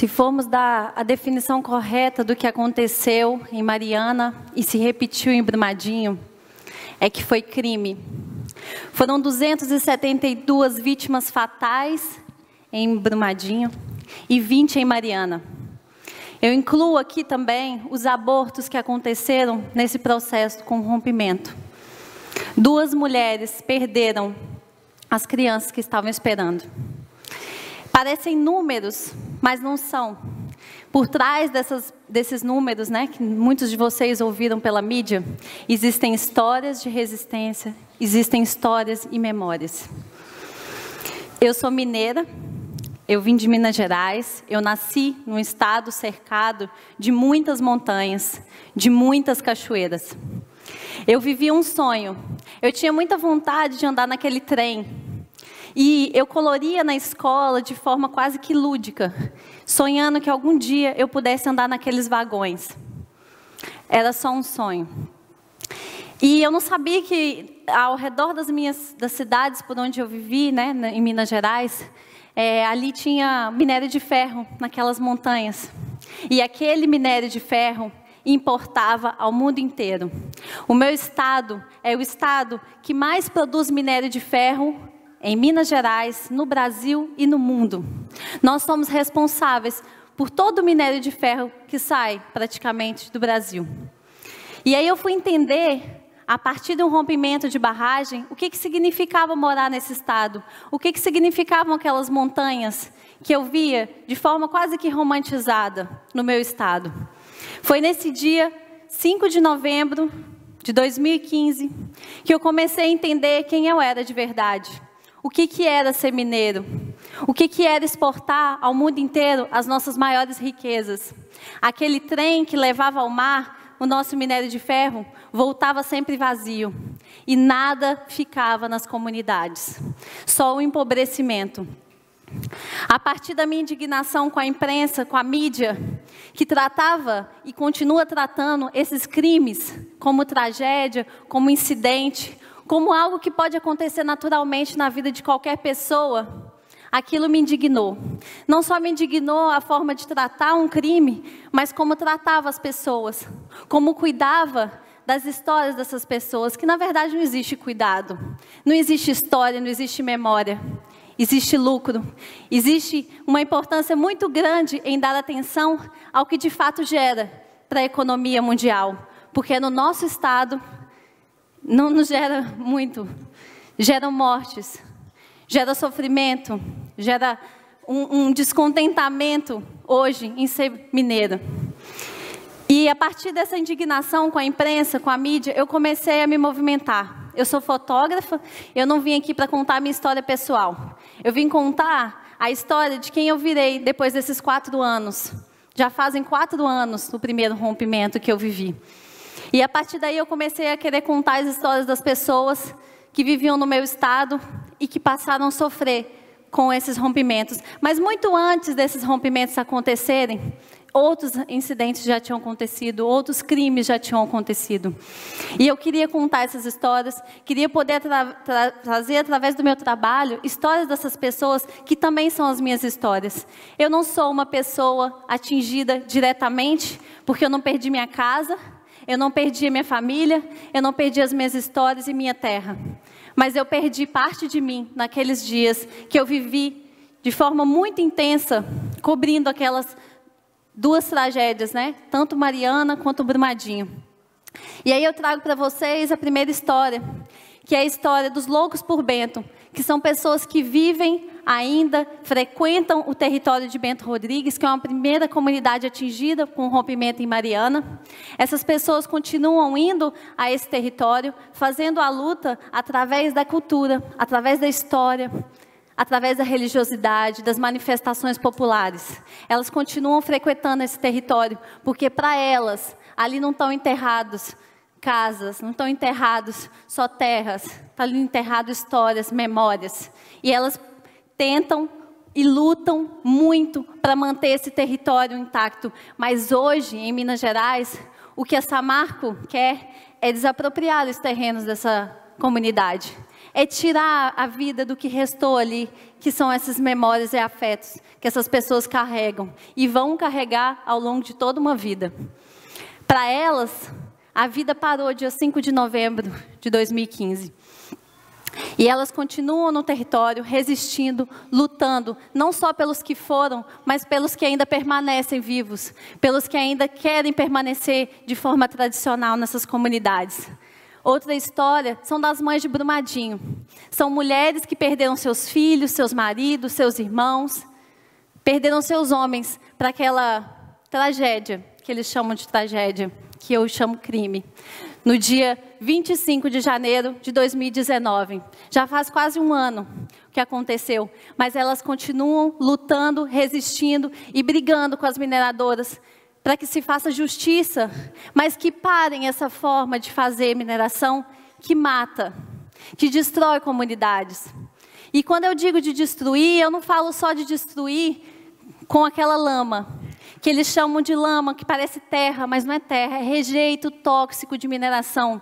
Se formos dar a definição correta do que aconteceu em Mariana e se repetiu em Brumadinho, é que foi crime. Foram 272 vítimas fatais em Brumadinho e 20 em Mariana. Eu incluo aqui também os abortos que aconteceram nesse processo com rompimento. 2 mulheres perderam as crianças que estavam esperando. Parecem números, mas não são. Por trás desses números, né, que muitos de vocês ouviram pela mídia, existem histórias de resistência, existem histórias e memórias. Eu sou mineira, eu vim de Minas Gerais, eu nasci num estado cercado de muitas montanhas, de muitas cachoeiras. Eu vivi um sonho, eu tinha muita vontade de andar naquele trem. E eu coloria na escola de forma quase que lúdica, sonhando que algum dia eu pudesse andar naqueles vagões. Era só um sonho. E eu não sabia que ao redor das cidades por onde eu vivi, né, em Minas Gerais, ali tinha minério de ferro naquelas montanhas. E aquele minério de ferro importava ao mundo inteiro. O meu estado é o estado que mais produz minério de ferro em Minas Gerais, no Brasil e no mundo. Nós somos responsáveis por todo o minério de ferro que sai praticamente do Brasil. E aí eu fui entender, a partir de um rompimento de barragem, o que significava morar nesse estado, o que significavam aquelas montanhas que eu via de forma quase que romantizada no meu estado. Foi nesse dia, 5 de novembro de 2015, que eu comecei a entender quem eu era de verdade. O que era ser mineiro? O que era exportar ao mundo inteiro as nossas maiores riquezas? Aquele trem que levava ao mar o nosso minério de ferro voltava sempre vazio. E nada ficava nas comunidades. Só o empobrecimento. A partir da minha indignação com a imprensa, com a mídia, que tratava e continua tratando esses crimes como tragédia, como incidente, como algo que pode acontecer naturalmente na vida de qualquer pessoa, aquilo me indignou. Não só me indignou a forma de tratar um crime, mas como tratava as pessoas, como cuidava das histórias dessas pessoas, que na verdade não existe cuidado, não existe história, não existe memória, existe lucro, existe uma importância muito grande em dar atenção ao que de fato gera para a economia mundial, porque no nosso estado não nos gera muito, gera mortes, gera sofrimento, gera um descontentamento hoje em ser mineiro. E a partir dessa indignação com a imprensa, com a mídia, eu comecei a me movimentar. Eu sou fotógrafa, eu não vim aqui para contar a minha história pessoal. Eu vim contar a história de quem eu virei depois desses 4 anos. Já fazem 4 anos do primeiro rompimento que eu vivi. E a partir daí eu comecei a querer contar as histórias das pessoas que viviam no meu estado e que passaram a sofrer com esses rompimentos. Mas muito antes desses rompimentos acontecerem, outros incidentes já tinham acontecido, outros crimes já tinham acontecido. E eu queria contar essas histórias, queria poder trazer através do meu trabalho histórias dessas pessoas que também são as minhas histórias. Eu não sou uma pessoa atingida diretamente, porque eu não perdi minha casa, eu não perdi a minha família, eu não perdi as minhas histórias e minha terra. Mas eu perdi parte de mim naqueles dias que eu vivi de forma muito intensa, cobrindo aquelas 2 tragédias, né? Tanto Mariana quanto Brumadinho. E aí eu trago para vocês a primeira história, que é a história dos loucos por Bento, que são pessoas que vivem ainda, frequentam o território de Bento Rodrigues, que é uma primeira comunidade atingida com o rompimento em Mariana. Essas pessoas continuam indo a esse território, fazendo a luta através da cultura, através da história, através da religiosidade, das manifestações populares. Elas continuam frequentando esse território, porque para elas, ali não estão enterrados casas, não estão enterrados só terras, está ali enterrado histórias, memórias. E elas tentam e lutam muito para manter esse território intacto. Mas hoje, em Minas Gerais, o que a Samarco quer é desapropriar os terrenos dessa comunidade. é tirar a vida do que restou ali, que são essas memórias e afetos que essas pessoas carregam e vão carregar ao longo de toda uma vida. Para elas, a vida parou dia 5 de novembro de 2015. E elas continuam no território, resistindo, lutando, não só pelos que foram, mas pelos que ainda permanecem vivos, pelos que ainda querem permanecer de forma tradicional nessas comunidades. Outra história são das mães de Brumadinho. São mulheres que perderam seus filhos, seus maridos, seus irmãos, perderam seus homens para aquela tragédia, que eles chamam de tragédia, que eu chamo crime. No dia 25 de janeiro de 2019. Já faz quase um ano que aconteceu, mas elas continuam lutando, resistindo e brigando com as mineradoras para que se faça justiça, mas que parem essa forma de fazer mineração que mata, que destrói comunidades. E quando eu digo de destruir, eu não falo só de destruir com aquela lama, que eles chamam de lama, que parece terra, mas não é terra, é rejeito tóxico de mineração.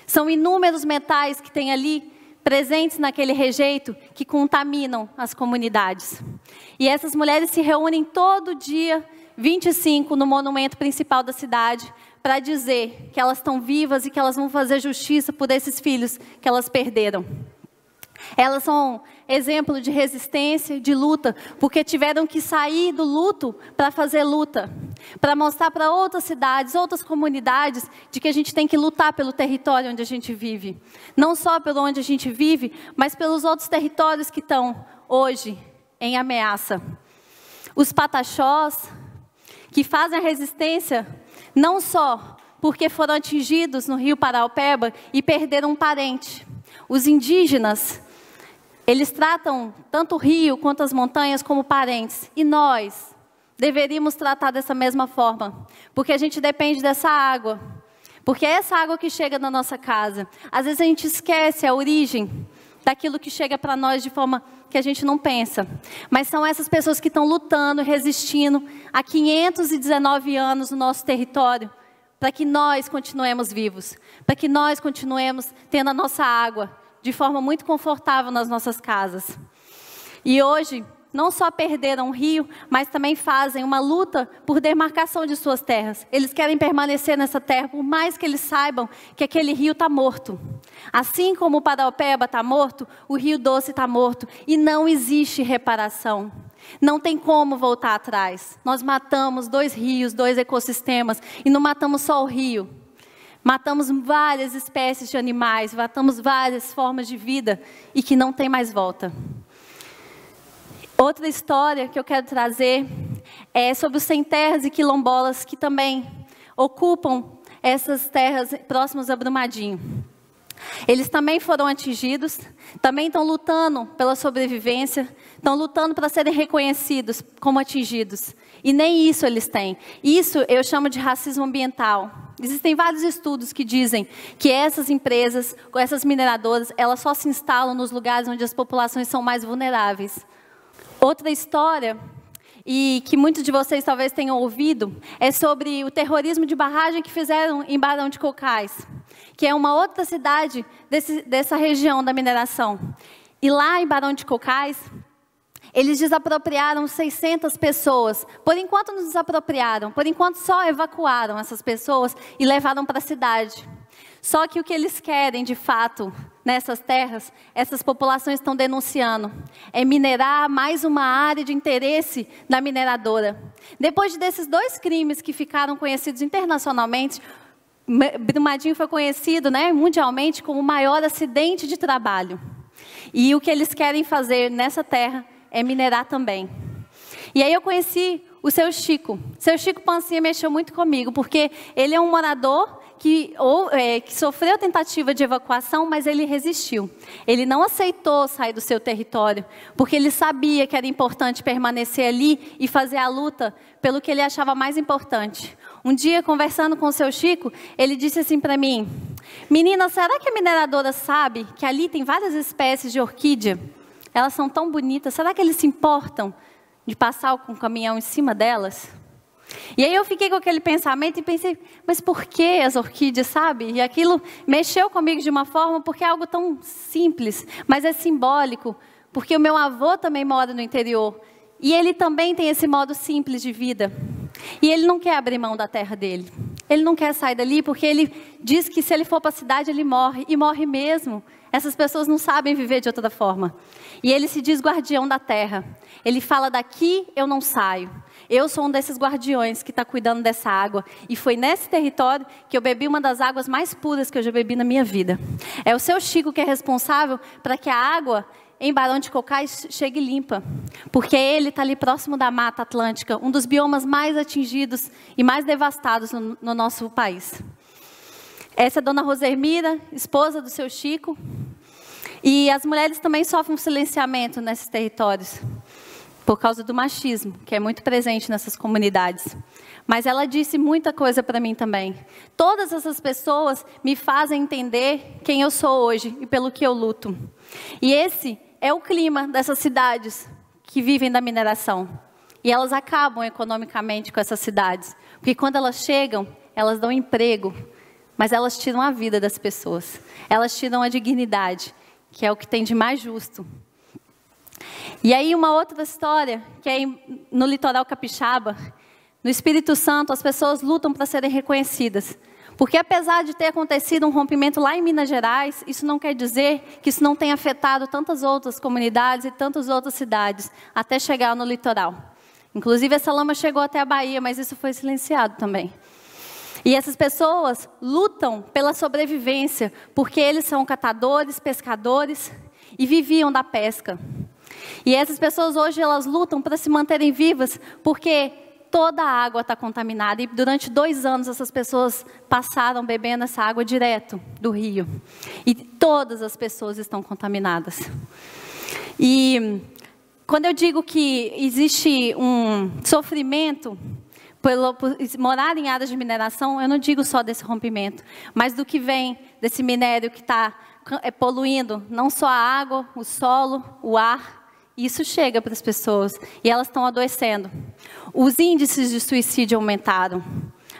São inúmeros metais que tem ali, presentes naquele rejeito, que contaminam as comunidades. E essas mulheres se reúnem todo dia, 25, no monumento principal da cidade, para dizer que elas estão vivas e que elas vão fazer justiça por esses filhos que elas perderam. Elas são exemplo de resistência, de luta, porque tiveram que sair do luto para fazer luta, para mostrar para outras cidades, outras comunidades, de que a gente tem que lutar pelo território onde a gente vive. Não só pelo onde a gente vive, mas pelos outros territórios que estão hoje em ameaça. Os pataxós, que fazem a resistência, não só porque foram atingidos no rio Paraopeba e perderam um parente. Os indígenas, eles tratam tanto o rio quanto as montanhas como parentes. E nós deveríamos tratar dessa mesma forma, porque a gente depende dessa água. Porque é essa água que chega na nossa casa. Às vezes a gente esquece a origem daquilo que chega para nós de forma que a gente não pensa. Mas são essas pessoas que estão lutando, resistindo há 519 anos no nosso território, para que nós continuemos vivos, para que nós continuemos tendo a nossa água de forma muito confortável nas nossas casas. E hoje, não só perderam o rio, mas também fazem uma luta por demarcação de suas terras. Eles querem permanecer nessa terra, por mais que eles saibam que aquele rio está morto. Assim como o Paraopeba está morto, o Rio Doce está morto. E não existe reparação. Não tem como voltar atrás. Nós matamos 2 rios, 2 ecossistemas, e não matamos só o rio. Matamos várias espécies de animais, matamos várias formas de vida e que não tem mais volta. Outra história que eu quero trazer é sobre os sem-terras e quilombolas que também ocupam essas terras próximas a Brumadinho. Eles também foram atingidos, também estão lutando pela sobrevivência, estão lutando para serem reconhecidos como atingidos. E nem isso eles têm. Isso eu chamo de racismo ambiental. Existem vários estudos que dizem que essas empresas, essas mineradoras, elas só se instalam nos lugares onde as populações são mais vulneráveis. Outra história, e que muitos de vocês talvez tenham ouvido, é sobre o terrorismo de barragem que fizeram em Barão de Cocais, que é uma outra cidade dessa região da mineração. E lá em Barão de Cocais, eles desapropriaram 600 pessoas. Por enquanto não desapropriaram, por enquanto só evacuaram essas pessoas e levaram para a cidade. Só que o que eles querem, de fato, nessas terras, essas populações estão denunciando, é minerar mais uma área de interesse da mineradora. Depois desses 2 crimes que ficaram conhecidos internacionalmente, Brumadinho foi conhecido, mundialmente como o maior acidente de trabalho. E o que eles querem fazer nessa terra é minerar também. E aí eu conheci o seu Chico. Seu Chico Pancinha mexeu muito comigo, porque ele é um morador que sofreu tentativa de evacuação, mas ele resistiu. Ele não aceitou sair do seu território, porque ele sabia que era importante permanecer ali e fazer a luta pelo que ele achava mais importante. Um dia, conversando com o seu Chico, ele disse assim para mim: menina, será que a mineradora sabe que ali tem várias espécies de orquídea? Elas são tão bonitas, será que eles se importam de passar com um caminhão em cima delas? E aí eu fiquei com aquele pensamento e pensei, mas por que as orquídeas, sabe? E aquilo mexeu comigo de uma forma, porque é algo tão simples, mas é simbólico, porque o meu avô também mora no interior, e ele também tem esse modo simples de vida. E ele não quer abrir mão da terra dele. Ele não quer sair dali, porque ele diz que se ele for para a cidade, ele morre, e morre mesmo. Essas pessoas não sabem viver de outra forma. E ele se diz guardião da terra. Ele fala, daqui eu não saio. Eu sou um desses guardiões que está cuidando dessa água. E foi nesse território que eu bebi uma das águas mais puras que eu já bebi na minha vida. É o seu Chico que é responsável para que a água em Barão de Cocais chegue limpa. Porque ele está ali próximo da Mata Atlântica, um dos biomas mais atingidos e mais devastados no nosso país. Essa é a dona Rosemira, esposa do seu Chico. E as mulheres também sofrem um silenciamento nesses territórios, por causa do machismo, que é muito presente nessas comunidades. Mas ela disse muita coisa para mim também. Todas essas pessoas me fazem entender quem eu sou hoje e pelo que eu luto. E esse é o clima dessas cidades que vivem da mineração. E elas acabam economicamente com essas cidades. Porque quando elas chegam, elas dão emprego, mas elas tiram a vida das pessoas. Elas tiram a dignidade, que é o que tem de mais justo. E aí uma outra história, que é no litoral capixaba, no Espírito Santo, as pessoas lutam para serem reconhecidas. Porque apesar de ter acontecido um rompimento lá em Minas Gerais, isso não quer dizer que isso não tenha afetado tantas outras comunidades e tantas outras cidades, até chegar no litoral. Inclusive essa lama chegou até a Bahia, mas isso foi silenciado também. E essas pessoas lutam pela sobrevivência, porque eles são catadores, pescadores e viviam da pesca. E essas pessoas hoje elas lutam para se manterem vivas, porque toda a água está contaminada. E durante 2 anos essas pessoas passaram bebendo essa água direto do rio. E todas as pessoas estão contaminadas. E quando eu digo que existe um sofrimento por morar em áreas de mineração, eu não digo só desse rompimento, mas do que vem desse minério que está poluindo não só a água, o solo, o ar. Isso chega para as pessoas e elas estão adoecendo. Os índices de suicídio aumentaram.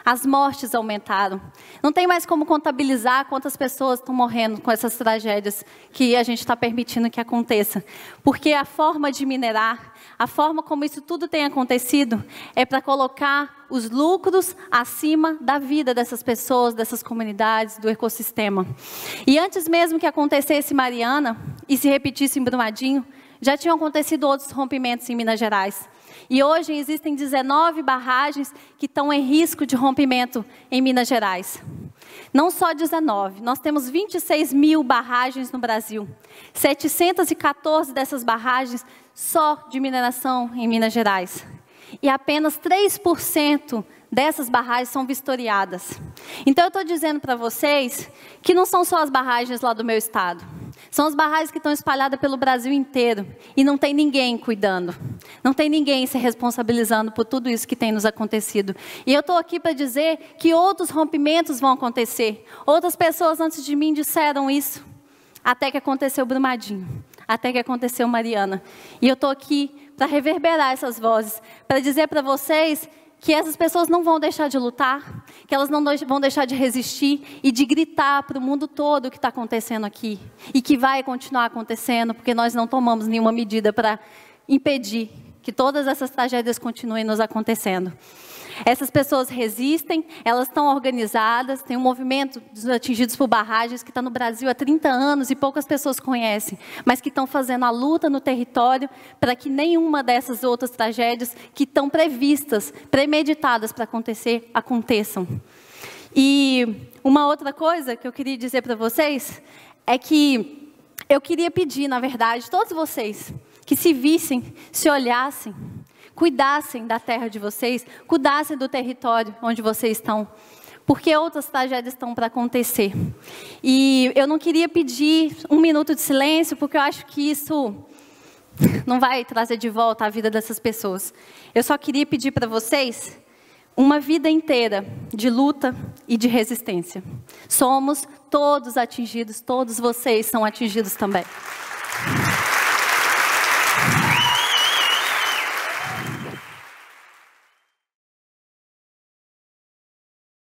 As mortes aumentaram. Não tem mais como contabilizar quantas pessoas estão morrendo com essas tragédias que a gente está permitindo que aconteça. Porque a forma de minerar, a forma como isso tudo tem acontecido, é para colocar os lucros acima da vida dessas pessoas, dessas comunidades, do ecossistema. E antes mesmo que acontecesse Mariana e se repetisse em Brumadinho, já tinham acontecido outros rompimentos em Minas Gerais. E hoje existem 19 barragens que estão em risco de rompimento em Minas Gerais. Não só 19, nós temos 26 mil barragens no Brasil. 714 dessas barragens só de mineração em Minas Gerais. E apenas 3% dessas barragens são vistoriadas. Então eu estou dizendo para vocês que não são só as barragens lá do meu estado. São as barragens que estão espalhadas pelo Brasil inteiro. E não tem ninguém cuidando. Não tem ninguém se responsabilizando por tudo isso que tem nos acontecido. E eu estou aqui para dizer que outros rompimentos vão acontecer. Outras pessoas antes de mim disseram isso. Até que aconteceu Brumadinho. Até que aconteceu Mariana. E eu estou aqui para reverberar essas vozes. Para dizer para vocês que essas pessoas não vão deixar de lutar, que elas não vão deixar de resistir e de gritar para o mundo todo o que está acontecendo aqui. E que vai continuar acontecendo, porque nós não tomamos nenhuma medida para impedir que todas essas tragédias continuem nos acontecendo. Essas pessoas resistem, elas estão organizadas, tem um movimento dos atingidos por barragens que está no Brasil há 30 anos e poucas pessoas conhecem, mas que estão fazendo a luta no território para que nenhuma dessas outras tragédias que estão previstas, premeditadas para acontecer, aconteçam. E uma outra coisa que eu queria dizer para vocês é que eu queria pedir, na verdade, todos vocês, que se vissem, se olhassem, cuidassem da terra de vocês, cuidassem do território onde vocês estão, porque outras tragédias estão para acontecer. E eu não queria pedir 1 minuto de silêncio, porque eu acho que isso não vai trazer de volta a vida dessas pessoas. Eu só queria pedir para vocês uma vida inteira de luta e de resistência. Somos todos atingidos, todos vocês são atingidos também.